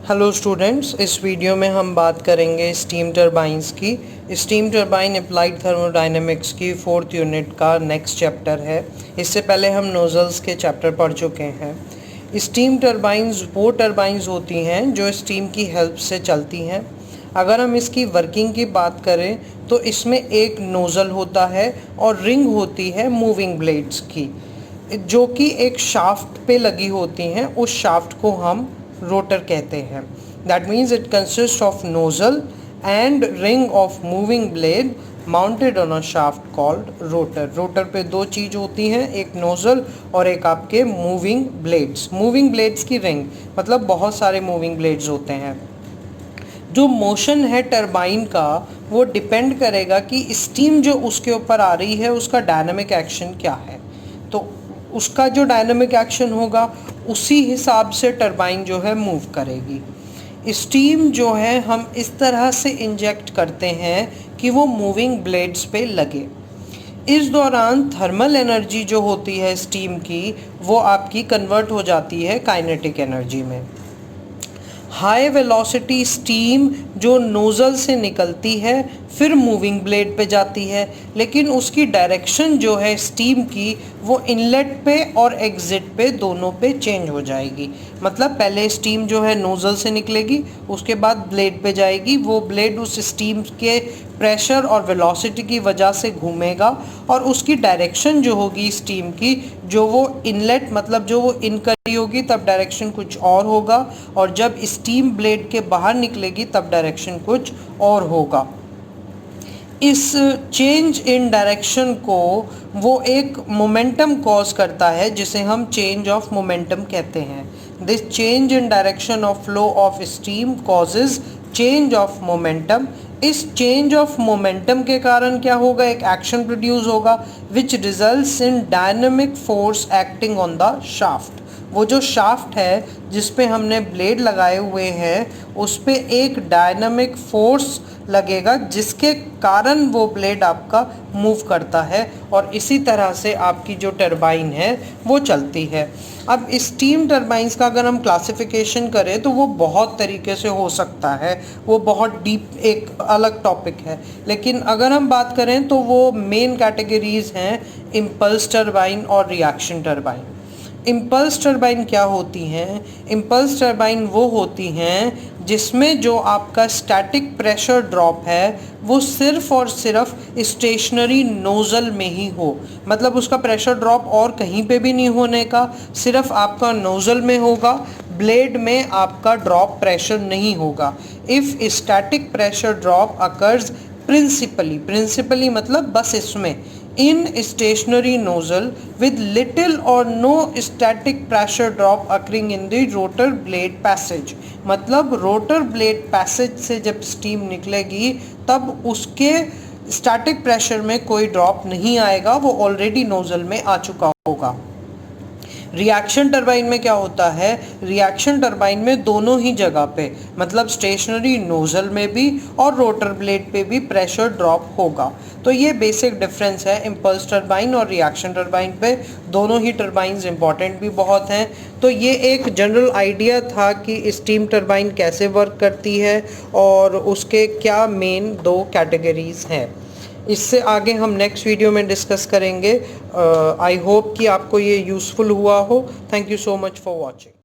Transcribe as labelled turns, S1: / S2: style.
S1: Hello students, इस video में हम बात करेंगे स्टीम टरबाइंस की। स्टीम टरबाइन अप्लाइड थर्मोडायनेमिक्स की 4th यूनिट का नेक्स्ट चैप्टर है। इससे पहले हम नोजल्स के चैप्टर पढ़ चुके हैं। स्टीम टरबाइंस वो टरबाइंस होती हैं जो स्टीम की हेल्प से चलती हैं। अगर हम इसकी वर्किंग की बात करें तो इसमें एक नोज़ल होता है और रिंग होती है मूविंग ब्लेड्स की, जो कि एक शाफ्ट पे लगी होती हैं। उस शाफ्ट को हम रोटर कहते हैं। That means it consist of nozzle and ring of moving blade mounted on a shaft called rotor. Rotor पे दो चीज़ होती हैं, एक नोजल और एक आपके मूविंग ब्लेड्स। मूविंग ब्लेड्स की रिंग मतलब बहुत सारे मूविंग ब्लेड्स होते हैं। जो मोशन है टरबाइन का वो डिपेंड करेगा कि स्टीम जो उसके ऊपर आ रही है उसका डायनामिक एक्शन क्या है। तो उसका जो डायनामिक एक्शन होगा उसी हिसाब से टरबाइन जो है मूव करेगी। स्टीम जो है हम इस तरह से इंजेक्ट करते हैं कि वो मूविंग ब्लेड्स पे लगे। इस दौरान थर्मल एनर्जी जो होती है स्टीम की वो आपकी कन्वर्ट हो जाती है काइनेटिक एनर्जी में। हाई वेलोसिटी स्टीम जो नोज़ल से निकलती है फिर मूविंग ब्लेड पे जाती है, लेकिन उसकी डायरेक्शन जो है स्टीम की वो इनलेट पे और एग्ज़िट पे दोनों पे चेंज हो जाएगी। मतलब पहले स्टीम जो है नोज़ल से निकलेगी, उसके बाद ब्लेड पे जाएगी। वो ब्लेड उस स्टीम के प्रेशर और वेलोसिटी की वजह से घूमेगा और उसकी डायरेक्शन जो होगी स्टीम की, जो वो इनलेट मतलब जो वो इन करी होगी तब डायरेक्शन कुछ और होगा, और जब स्टीम ब्लेड के बाहर निकलेगी तब डायरेक्शन कुछ और होगा। इस चेंज इन डायरेक्शन को वो एक मोमेंटम कॉज करता है जिसे हम चेंज ऑफ मोमेंटम कहते हैं। This change in direction of flow of steam causes change of momentum. इस चेंज ऑफ मोमेंटम के कारण क्या होगा, एक एक्शन प्रोड्यूस होगा which results in dynamic force acting on the shaft. वो जो शाफ्ट है जिस पे हमने ब्लेड लगाए हुए हैं उस पे एक डायनामिक फोर्स लगेगा जिसके कारण वो ब्लेड आपका मूव करता है और इसी तरह से आपकी जो टरबाइन है वो चलती है। अब स्टीम टरबाइंस का अगर हम क्लासिफिकेशन करें तो वो बहुत तरीके से हो सकता है, वो बहुत डीप एक अलग टॉपिक है। लेकिन अगर हम बात करें तो वो मेन कैटेगरीज हैं इम्पल्स टरबाइन और रिएक्शन टरबाइन। इम्पल्स टरबाइन क्या होती हैं? इम्पल्स टरबाइन वो होती हैं जिसमें जो आपका स्टैटिक प्रेशर ड्रॉप है वो सिर्फ और सिर्फ स्टेशनरी नोज़ल में ही हो। मतलब उसका प्रेशर ड्रॉप और कहीं पे भी नहीं होने का, सिर्फ आपका नोज़ल में होगा, ब्लेड में आपका ड्रॉप प्रेशर नहीं होगा। If static pressure drop occurs principally मतलब बस इसमें in stationary nozzle with little or no static pressure drop occurring in the rotor blade passage। मतलब रोटर ब्लेड पैसेज से जब स्टीम निकलेगी तब उसके स्टैटिक प्रेशर में कोई ड्रॉप नहीं आएगा, वो ऑलरेडी नोजल में आ चुका होगा। रिएक्शन टरबाइन में क्या होता है, रिएक्शन टरबाइन में दोनों ही जगह पे मतलब स्टेशनरी नोजल में भी और रोटर ब्लेड पे भी प्रेशर ड्रॉप होगा। तो ये बेसिक डिफरेंस है इम्पल्स टरबाइन और रिएक्शन टरबाइन पे। दोनों ही टरबाइंस इंपॉर्टेंट भी बहुत हैं। तो ये एक जनरल आइडिया था कि स्टीम टरबाइन कैसे वर्क करती है और उसके क्या मेन दो कैटेगरीज हैं। इससे आगे हम नेक्स्ट वीडियो में डिस्कस करेंगे। आई होप कि आपको ये यूज़फुल हुआ हो। Thank you so much for watching.